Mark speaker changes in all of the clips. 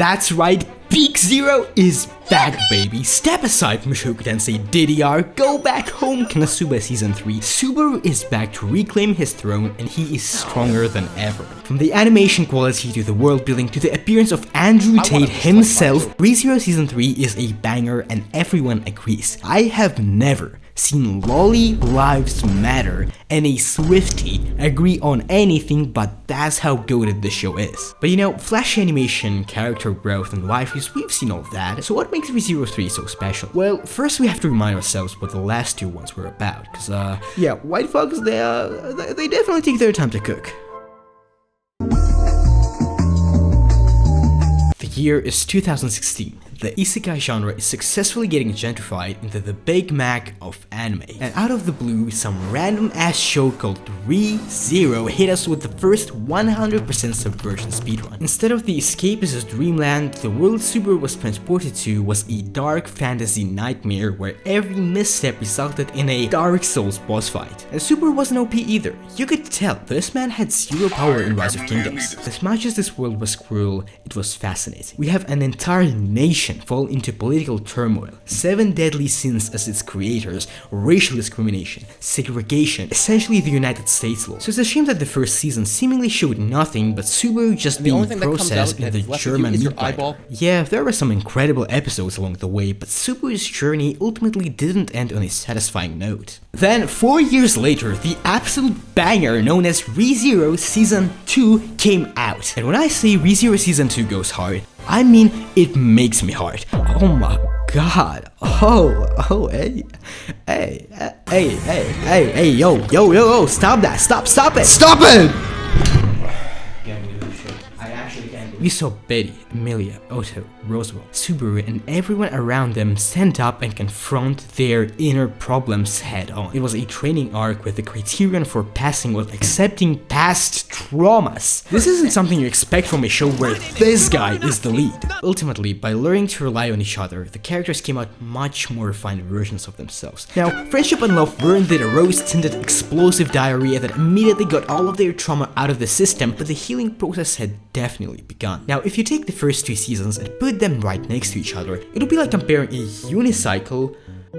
Speaker 1: That's right, Peak Zero is back, baby. Step aside from Mushoku Tensei DDR, go back home, Konosuba Season 3. Subaru is back to reclaim his throne and he is stronger than ever. From the animation quality to the world building to the appearance of Andrew Tate himself, ReZero Season 3 is a banger and everyone agrees. I have never seen Lolly Lives Matter and a Swiftie agree on anything, but that's how goated the show is. But you know, flashy animation, character growth, and waifus, we've seen all that, so what makes ReZero 3 so special? Well, first we have to remind ourselves what the last two ones were about, cause yeah, white folks, they definitely take their time to cook. The year is 2016. The isekai genre is successfully getting gentrified into the Big Mac of anime. And out of the blue, some random ass show called ReZero hit us with the first 100% subversion speedrun. Instead of the escapist dreamland the world Subaru was transported to was a dark fantasy nightmare where every misstep resulted in a Dark Souls boss fight. And Subaru wasn't OP either. You could tell this man had zero power in Rise of Kingdoms. As much as this world was cruel, it was fascinating. We have an entire nation fall into political turmoil, 7 deadly sins as its creators, racial discrimination, segregation, essentially the United States law. So it's a shame that the first season seemingly showed nothing but Subaru just being processed in the German meat grinder. Yeah, there were some incredible episodes along the way, but Subaru's journey ultimately didn't end on a satisfying note. Then, 4 years later, the absolute banger known as ReZero Season 2 came out. And when I say ReZero Season 2 goes hard, I mean it makes me hard. Oh my god. Oh, hey, yo, stop that, stop it! We saw Betty, Emilia, Otto, Roosevelt, Subaru, and everyone around them stand up and confront their inner problems head on. It was a training arc where the criterion for passing was accepting past traumas. This isn't something you expect from a show where this guy is the lead. Ultimately, by learning to rely on each other, the characters came out much more refined versions of themselves. Now, friendship and love weren't the rose-tinted explosive diarrhea that immediately got all of their trauma out of the system, but the healing process had definitely begun. Now, if you take the first 2 seasons and put them right next to each other, it'll be like comparing a unicycle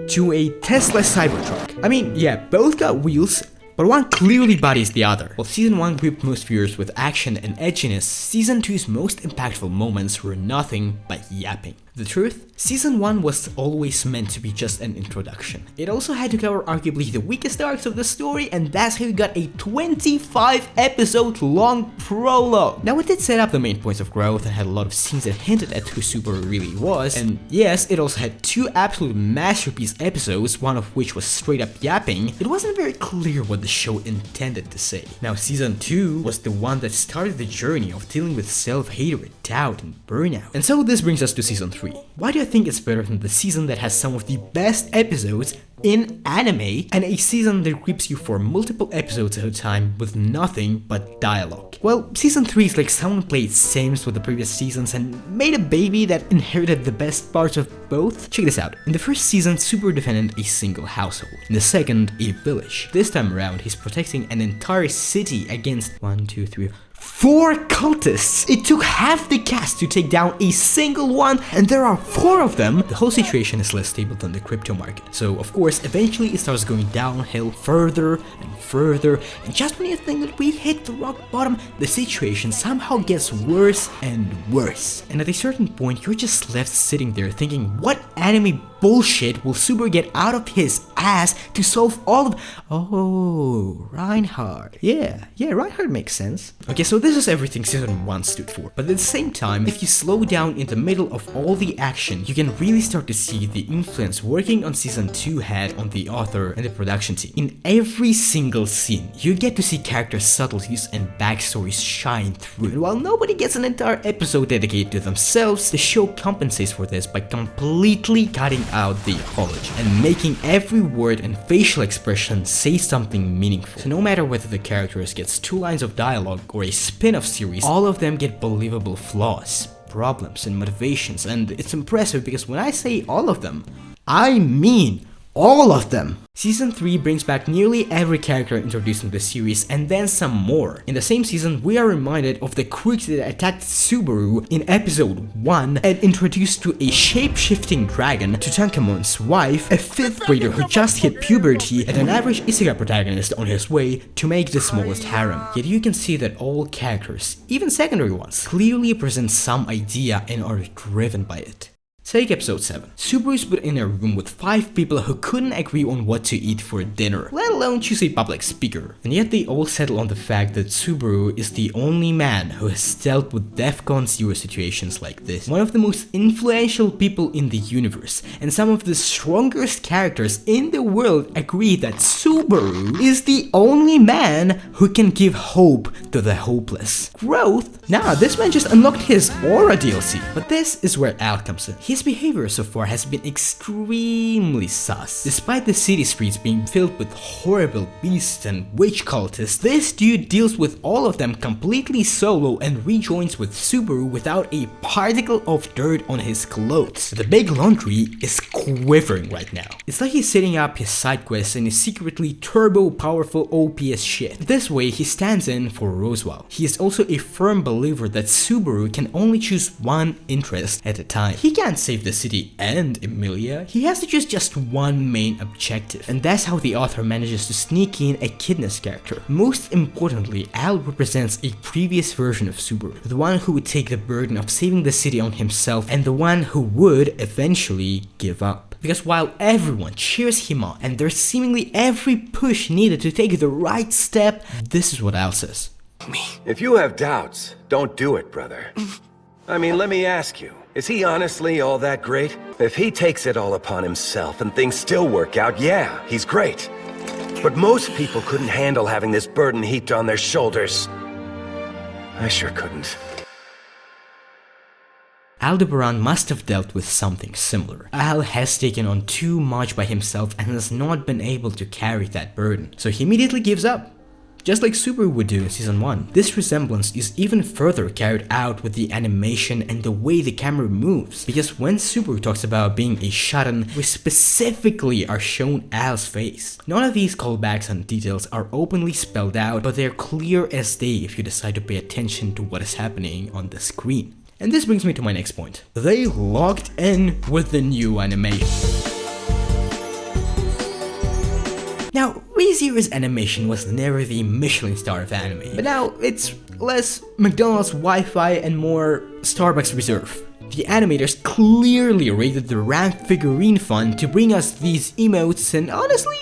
Speaker 1: to a Tesla Cybertruck. I mean, yeah, both got wheels, but one clearly bodies the other. While Season 1 gripped most viewers with action and edginess, Season 2's most impactful moments were nothing but yapping. The truth? Season 1 was always meant to be just an introduction. It also had to cover arguably the weakest arcs of the story, and that's how you got a 25 episode long prologue. Now, it did set up the main points of growth and had a lot of scenes that hinted at who Subaru really was, and yes, it also had 2 absolute masterpiece episodes, one of which was straight up yapping. It wasn't very clear what the show intended to say. Now, Season 2 was the one that started the journey of dealing with self-hatred, doubt, and burnout. And so this brings us to Season 3. Why do I think it's better than the season that has some of the best episodes in anime and a season that grips you for multiple episodes at a time with nothing but dialogue? Well, Season 3 is like someone played Sims with the previous seasons and made a baby that inherited the best parts of both. Check this out. In the first season, Subaru defended a single household. In the second, a village. This time around, he's protecting an entire city against 4 cultists. It took half the cast to take down a single one, and there are 4 of them. The whole situation is less stable than the crypto market. So of course, eventually it starts going downhill further and further, and just when you think that we hit the rock bottom, the situation somehow gets worse and worse. And at a certain point, you're just left sitting there thinking, what anime bullshit will Subaru get out of his ass to solve all of... Oh, Reinhardt. Yeah, Reinhardt makes sense. Okay, so this is everything Season 1 stood for, but at the same time, if you slow down in the middle of all the action, you can really start to see the influence working on Season 2 had on the author and the production team. In every single scene, you get to see character subtleties and backstories shine through. And while nobody gets an entire episode dedicated to themselves, the show compensates for this by completely cutting out the apology and making every word and facial expression say something meaningful. So no matter whether the characters gets 2 lines of dialogue or a spin-off series, all of them get believable flaws, problems, and motivations, and it's impressive because when I say all of them, I mean All of them! Season 3 brings back nearly every character introduced in the series and then some more. In the same season, we are reminded of the creature that attacked Subaru in episode 1 and introduced to a shape-shifting dragon, Tutankhamun's wife, a 5th grader who just hit puberty, and an average isekai protagonist on his way to make the smallest harem. Yet you can see that all characters, even secondary ones, clearly present some idea and are driven by it. Take episode 7. Subaru's put in a room with 5 people who couldn't agree on what to eat for dinner, let alone choose a public speaker. And yet they all settle on the fact that Subaru is the only man who has dealt with DEFCON 0 situations like this. One of the most influential people in the universe, and some of the strongest characters in the world agree that Subaru is the only man who can give hope to the hopeless. Growth? Nah, this man just unlocked his Aura DLC. But this is where Al comes in. His behavior so far has been extremely sus. Despite the city streets being filled with horrible beasts and witch cultists, this dude deals with all of them completely solo and rejoins with Subaru without a particle of dirt on his clothes. The big laundry is quivering right now. It's like he's setting up his side quests and is secretly turbo powerful OP as shit. This way he stands in for Roswaal. He is also a firm believer that Subaru can only choose one interest at a time. He can't save the city and Emilia, he has to choose just one main objective. And that's how the author manages to sneak in a Kidness character. Most importantly, Al represents a previous version of Subaru, the one who would take the burden of saving the city on himself and the one who would eventually give up. Because while everyone cheers him on and there's seemingly every push needed to take the right step, this is what Al says.
Speaker 2: If you have doubts, don't do it, brother. I mean, let me ask you. Is he honestly all that great? If he takes it all upon himself and things still work out, yeah, he's great. But most people couldn't handle having this burden heaped on their shoulders. I sure couldn't.
Speaker 1: Aldebaran must have dealt with something similar. Al has taken on too much by himself and has not been able to carry that burden, so he immediately gives up. Just like Subaru would do in season 1. This resemblance is even further carried out with the animation and the way the camera moves, because when Subaru talks about being a Shadden, we specifically are shown Al's face. None of these callbacks and details are openly spelled out, but they're clear as day if you decide to pay attention to what is happening on the screen. And this brings me to my next point. They locked in with the new animation. Now, ReZero's animation was never the Michelin star of anime, but now it's less McDonald's Wi-Fi and more Starbucks Reserve. The animators clearly raided the ramp figurine fund to bring us these emotes, and honestly,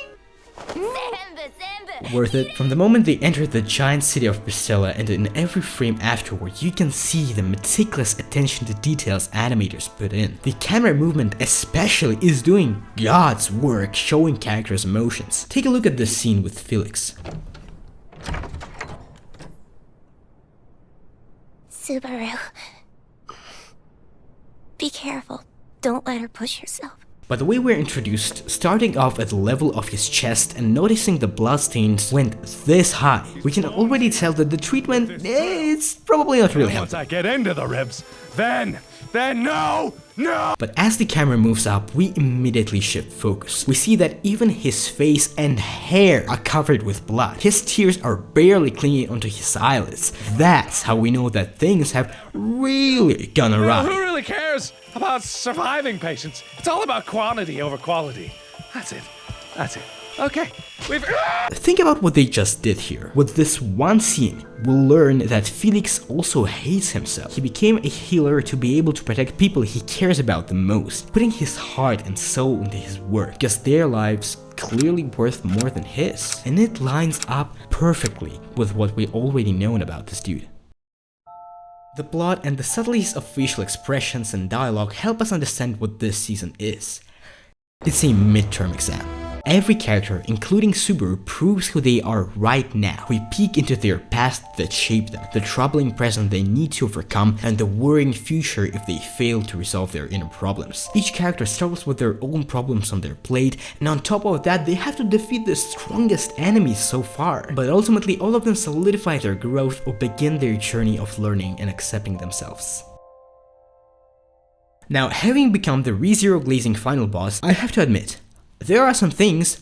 Speaker 1: worth it. From the moment they entered the giant city of Priscilla and in every frame afterward, you can see the meticulous attention to details animators put in. The camera movement especially is doing God's work showing characters' emotions. Take a look at this scene with Felix.
Speaker 3: Subaru. Be careful. Don't let her push herself.
Speaker 1: By the way we're introduced, starting off at the level of his chest and noticing the bloodstains went this high, we can already tell that the treatment, it's probably not really helpful.
Speaker 4: Once I get into the ribs, then no!
Speaker 1: But as the camera moves up, we immediately shift focus. We see that even his face and hair are covered with blood. His tears are barely clinging onto his eyelids. That's how we know that things have really gone awry.
Speaker 4: Who really cares about surviving patients? It's all about quantity over quality. That's it. Okay,
Speaker 1: Think about what they just did here. With this one scene, we'll learn that Felix also hates himself. He became a healer to be able to protect people he cares about the most, putting his heart and soul into his work, because their lives clearly worth more than his. And it lines up perfectly with what we already known about this dude. The blood and the subtleties of facial expressions and dialogue help us understand what this season is. It's a midterm exam. Every character, including Subaru, proves who they are right now. We peek into their past that shaped them, the troubling present they need to overcome, and the worrying future if they fail to resolve their inner problems. Each character struggles with their own problems on their plate, and on top of that, they have to defeat the strongest enemies so far. But ultimately, all of them solidify their growth or begin their journey of learning and accepting themselves. Now, having become the ReZero Glazing final boss, I have to admit, there are some things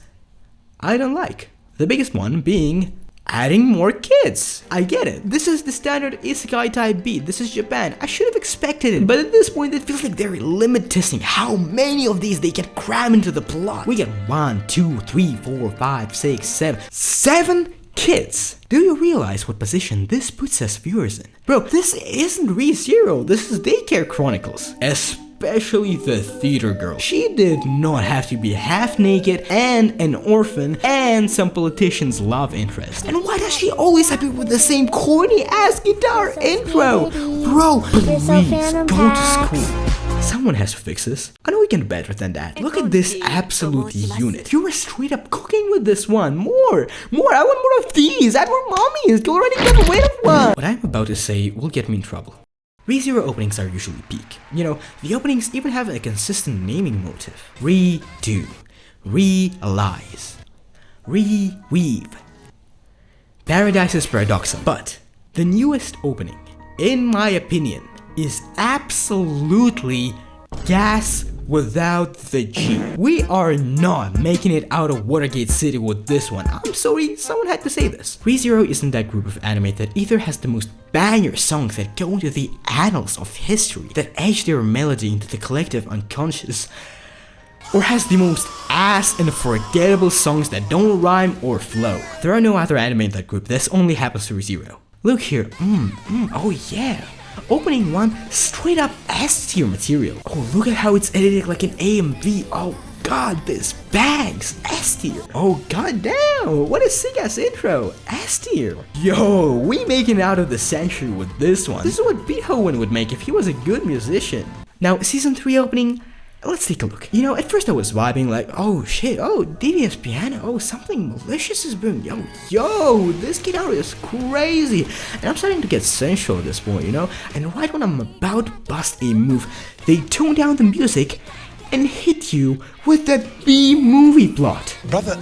Speaker 1: I don't like. The biggest one being adding more kids. I get it. This is the standard isekai type beat. This is Japan. I should have expected it. But at this point, it feels like they're limit-testing how many of these they can cram into the plot. We get 1, 2, 3, 4, 5, 6, 7. 7 kids! Do you realize what position this puts us viewers in? Bro, this isn't Re:Zero. This is Daycare Chronicles. Especially the theater girl. She did not have to be half naked and an orphan and some politician's love interest. And why does she always appear with the same corny ass guitar intro? Bro, please go to school. Someone has to fix this. I know we can do better than that. Look at this absolute unit. You were straight up cooking with this one. More. I want more of these. Add more mommies. You already got rid of one. What I'm about to say will get me in trouble. Re:Zero openings are usually peak. You know, the openings even have a consistent naming motive. Redo, realize, reweave. Paradise is paradoxal, but the newest opening, in my opinion, is absolutely gas without the G. We are not making it out of Watergate City with this one. I'm sorry, someone had to say this. Re:Zero isn't that group of anime that either has the most banger songs that go into the annals of history, that etch their melody into the collective unconscious, or has the most ass and forgettable songs that don't rhyme or flow. There are no other anime in that group. This only happens to Re:Zero. Look here, oh yeah. Opening 1, straight up S tier material. Oh, look at how it's edited like an AMV. Oh god, this bangs. S tier. Oh god damn, what a sick ass intro. S tier. Yo, we making it out of the century with this one. This is what Beethoven would make if he was a good musician. Now, season 3 opening, let's take a look. You know, at first I was vibing like, oh shit, oh, devious piano, oh, something malicious is brewing. Yo, this guitar is crazy. And I'm starting to get sensual at this point, you know? And right when I'm about to bust a move, they tone down the music and hit you with that B-movie plot.
Speaker 5: Brother,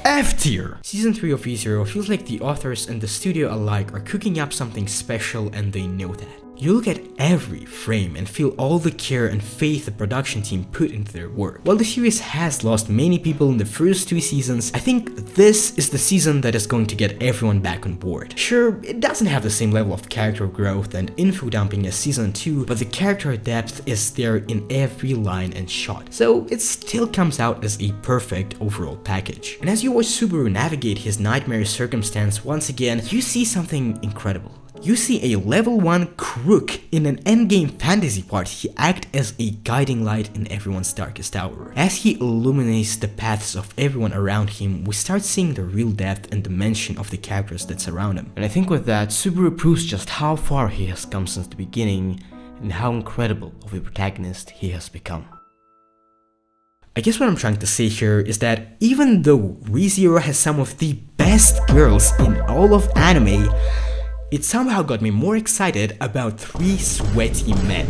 Speaker 1: F tier. Season 3 of Re:Zero feels like the authors and the studio alike are cooking up something special and they know that. You look at every frame and feel all the care and faith the production team put into their work. While the series has lost many people in the first 2 seasons, I think this is the season that is going to get everyone back on board. Sure, it doesn't have the same level of character growth and info dumping as season 2, but the character depth is there in every line and shot. So it still comes out as a perfect overall package. And as you watch Subaru navigate his nightmare circumstance once again, you see something incredible. You see a level 1 crook in an endgame fantasy party act as a guiding light in everyone's darkest hour. As he illuminates the paths of everyone around him, we start seeing the real depth and dimension of the characters that surround him. And I think with that, Subaru proves just how far he has come since the beginning and how incredible of a protagonist he has become. I guess what I'm trying to say here is that even though Re:Zero has some of the best girls in all of anime, it somehow got me more excited about 3 sweaty men.